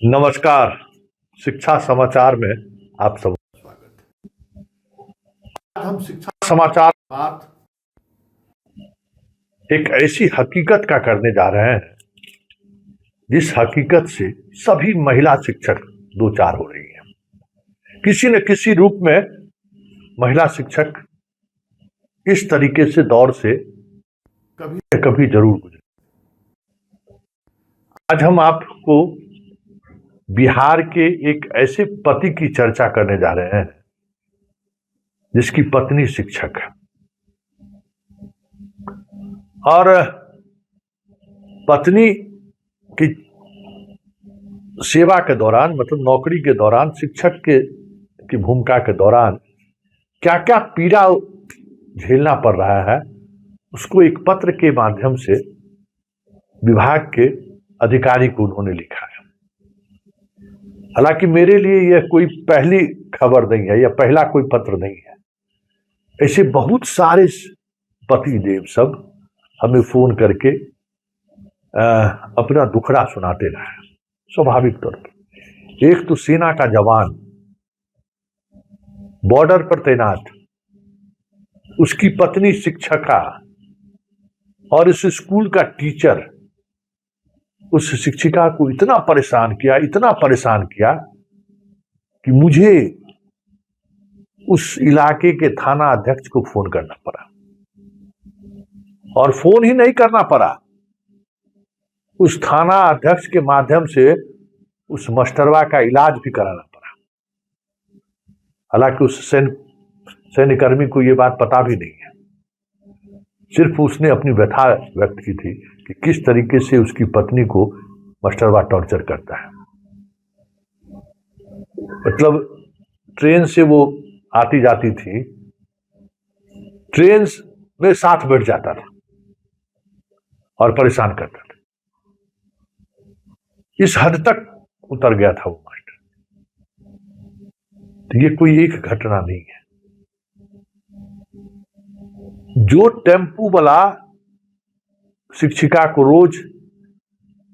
नमस्कार। शिक्षा समाचार में आप सब स्वागत है। आज हम शिक्षा समाचार बात एक ऐसी हकीकत का करने जा रहे हैं जिस हकीकत से सभी महिला शिक्षक दो चार हो रही हैं। किसी न किसी रूप में महिला शिक्षक इस तरीके से दौर से कभी न कभी जरूर गुजरे। आज हम आपको बिहार के एक ऐसे पति की चर्चा करने जा रहे हैं जिसकी पत्नी शिक्षक है और पत्नी की सेवा के दौरान, मतलब नौकरी के दौरान, शिक्षक की भूमिका के दौरान क्या क्या पीड़ा झेलना पड़ रहा है, उसको एक पत्र के माध्यम से विभाग के अधिकारी को उन्होंने लिखा है। हालांकि मेरे लिए यह कोई पहली खबर नहीं है या पहला कोई पत्र नहीं है। ऐसे बहुत सारे पति देव सब हमें फोन करके अपना दुखड़ा सुनाते रहे। स्वाभाविक तौर पर एक तो सेना का जवान, बॉर्डर पर तैनात, उसकी पत्नी शिक्षिका और इस स्कूल का टीचर उस शिक्षिका को इतना परेशान किया कि मुझे उस इलाके के थाना अध्यक्ष को फोन करना पड़ा। और फोन ही नहीं करना पड़ा, उस थाना अध्यक्ष के माध्यम से उस मास्टरवा का इलाज भी कराना पड़ा। हालांकि उस सैन्यकर्मी को यह बात पता भी नहीं है, सिर्फ उसने अपनी व्यथा व्यक्त की थी कि किस तरीके से उसकी पत्नी को मास्टरवा टॉर्चर करता है। मतलब ट्रेन से वो आती जाती थी, ट्रेन में साथ बैठ जाता था और परेशान करता था। इस हद तक उतर गया था वो मास्टर। तो ये कोई एक घटना नहीं है। जो टेम्पू वाला शिक्षिका को रोज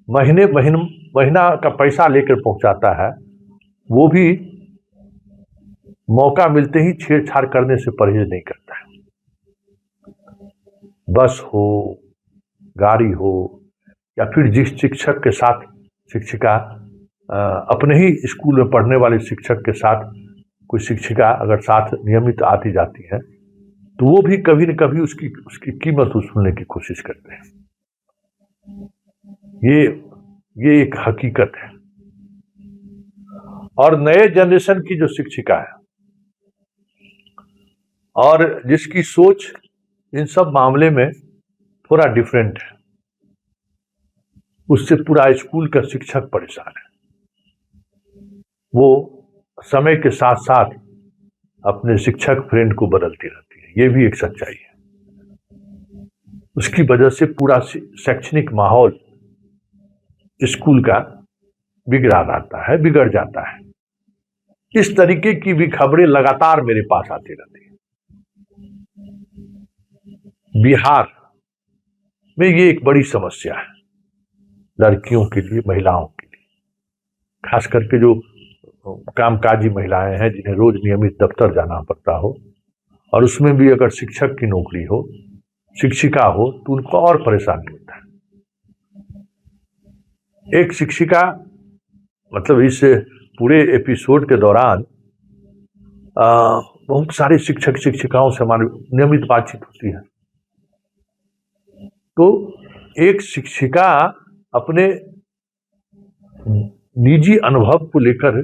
महीना का पैसा लेकर पहुंचाता है, वो भी मौका मिलते ही छेड़छाड़ करने से परहेज नहीं करता है। बस हो, गाड़ी हो, या फिर जिस शिक्षक के साथ शिक्षिका अपने ही स्कूल में पढ़ने वाले शिक्षक के साथ कोई शिक्षिका अगर साथ नियमित आती जाती है तो वो भी कभी न कभी उसकी कीमत वसूलने की कोशिश करते हैं। ये एक हकीकत है। और नए जनरेशन की जो शिक्षिका है और जिसकी सोच इन सब मामले में थोड़ा डिफरेंट है, उससे पूरा स्कूल का शिक्षक परेशान है। वो समय के साथ साथ अपने शिक्षक फ्रेंड को बदलती रहती है, ये भी एक सच्चाई है। उसकी वजह से पूरा शैक्षणिक माहौल स्कूल का बिगड़ जाता है। इस तरीके की भी खबरें लगातार मेरे पास आती रहती है। बिहार में ये एक बड़ी समस्या है लड़कियों के लिए, महिलाओं के लिए, खास करके जो कामकाजी महिलाएं हैं जिन्हें रोज नियमित दफ्तर जाना पड़ता हो, और उसमें भी अगर शिक्षक की नौकरी हो, शिक्षिका हो, तो उनको और परेशानी होता है। एक शिक्षिका, मतलब इस पूरे एपिसोड के दौरान बहुत सारे शिक्षक शिक्षिकाओं से हमारी नियमित बातचीत होती है। तो एक शिक्षिका अपने निजी अनुभव को लेकर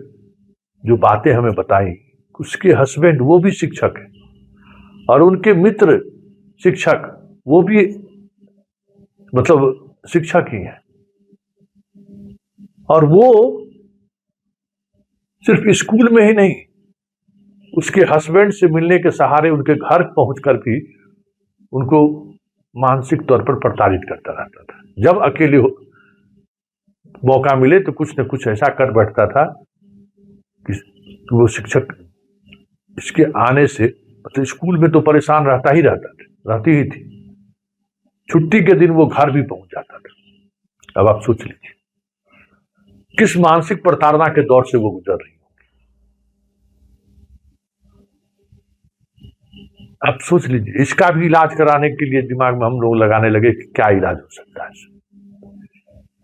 जो बातें हमें बताई, उसके हस्बैंड वो भी शिक्षक है और उनके मित्र शिक्षक वो भी मतलब शिक्षक ही है, और वो सिर्फ स्कूल में ही नहीं, उसके हस्बैंड से मिलने के सहारे उनके घर पहुंचकर भी उनको मानसिक तौर पर प्रताड़ित करता रहता था। जब अकेले मौका मिले तो कुछ न कुछ ऐसा कर बैठता था कि वो शिक्षक इसके आने से, मतलब स्कूल में तो परेशान रहती ही थी, छुट्टी के दिन वो घर भी पहुंच जाता था। अब आप सोच लीजिए किस मानसिक प्रताड़ना के दौर से वो गुजर रही। अब सोच लीजिए, इसका भी इलाज कराने के लिए दिमाग में हम लोग लगाने लगे कि क्या इलाज हो सकता है,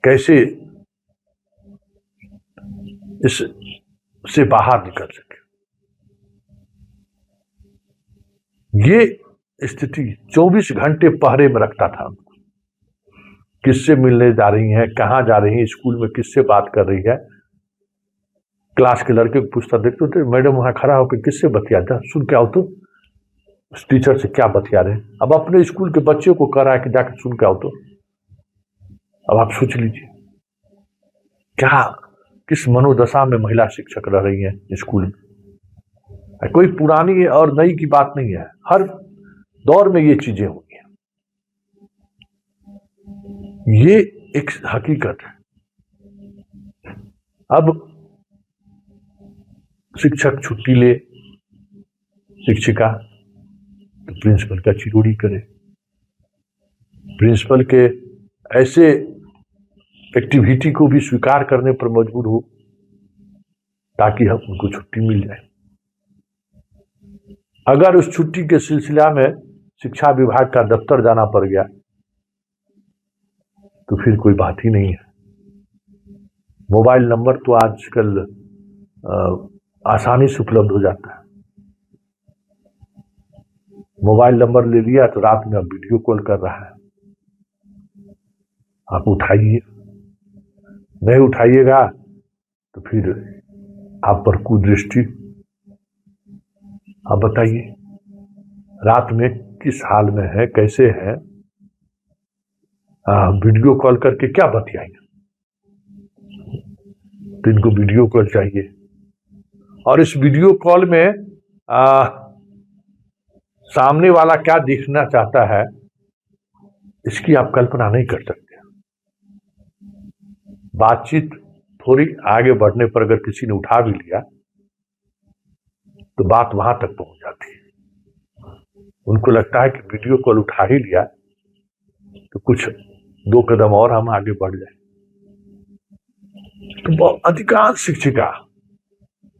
कैसे इससे बाहर निकल सके। ये स्थिति 24 घंटे पहरे में रखता था हमको। किससे मिलने जा रही हैं, कहाँ जा रही हैं, स्कूल में किससे बात कर रही है। क्लास के लड़के को पूछता, देखते थे मैडम वहां खड़ा होकर किससे बतियाता, सुन के आओ तो उस टीचर से क्या बतिया रहे। अब अपने स्कूल के बच्चे को कह रहा है कि जाकर सुन के आओ तो। अब आप सोच लीजिए क्या, किस मनोदशा में महिला शिक्षक रह रही हैं स्कूल में। कोई पुरानी और नई की बात नहीं है, हर दौर में ये चीजें हुई हैं। ये एक हकीकत है। अब शिक्षक छुट्टी ले, शिक्षिका तो प्रिंसिपल का चिरोड़ी करे, प्रिंसिपल के ऐसे एक्टिविटी को भी स्वीकार करने पर मजबूर हो ताकि हम उनको छुट्टी मिल जाए। अगर उस छुट्टी के सिलसिला में शिक्षा विभाग का दफ्तर जाना पड़ गया तो फिर कोई बात ही नहीं है। मोबाइल नंबर तो आजकल आसानी से उपलब्ध हो जाता है। मोबाइल नंबर ले लिया तो रात में अब वीडियो कॉल कर रहा है, आप उठाइए, नहीं उठाइएगा तो फिर आप पर कुदृष्टि। आप बताइए रात में किस हाल में है, कैसे है, वीडियो कॉल करके क्या बतियाएंगे। तो इनको वीडियो कॉल चाहिए, और इस वीडियो कॉल में सामने वाला क्या दिखना चाहता है इसकी आप कल्पना नहीं कर सकते। बातचीत थोड़ी आगे बढ़ने पर अगर किसी ने उठा भी लिया तो बात वहां तक पहुंच जाती है। उनको लगता है कि वीडियो कॉल उठा ही लिया तो कुछ 2 कदम और हम आगे बढ़ जाए। तो अधिकांश शिक्षिका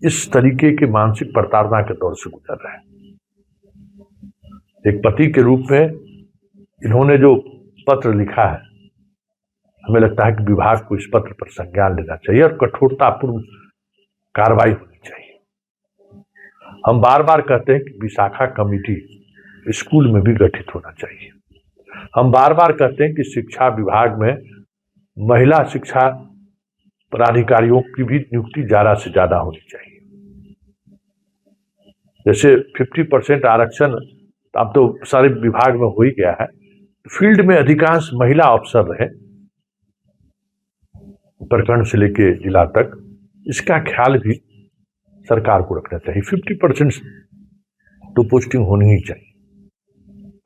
इस तरीके के मानसिक प्रताड़ना के दौर से गुजर रहे हैं। एक पति के रूप में इन्होंने जो पत्र लिखा है, हमें लगता है कि विभाग को इस पत्र पर संज्ञान लेना चाहिए और कठोरतापूर्ण कार्रवाई होनी चाहिए। हम बार बार कहते हैं कि विशाखा कमेटी स्कूल में भी गठित होना चाहिए। हम बार बार कहते हैं कि शिक्षा विभाग में महिला शिक्षा पदाधिकारियों की भी नियुक्ति ज्यादा से ज्यादा होनी चाहिए। जैसे 50% आरक्षण अब तो सारे विभाग में हो ही गया है, फील्ड में अधिकांश महिला अफसर रहे, प्रखंड से लेके जिला तक। इसका ख्याल भी सरकार को रखना चाहिए। 50% तो पोस्टिंग होनी ही चाहिए,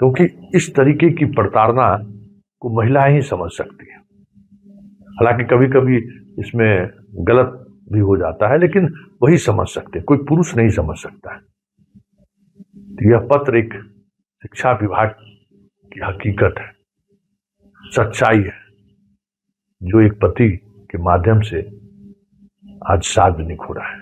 क्योंकि इस तरीके की प्रताड़ना को महिलाएं ही समझ सकती है। हालांकि कभी कभी इसमें गलत भी हो जाता है, लेकिन वही समझ सकते हैं, कोई पुरुष नहीं समझ सकता है। तो यह पत्र एक शिक्षा विभाग की हकीकत है, सच्चाई है, जो एक पति के माध्यम से आज सार्वजनिक हो रहा है।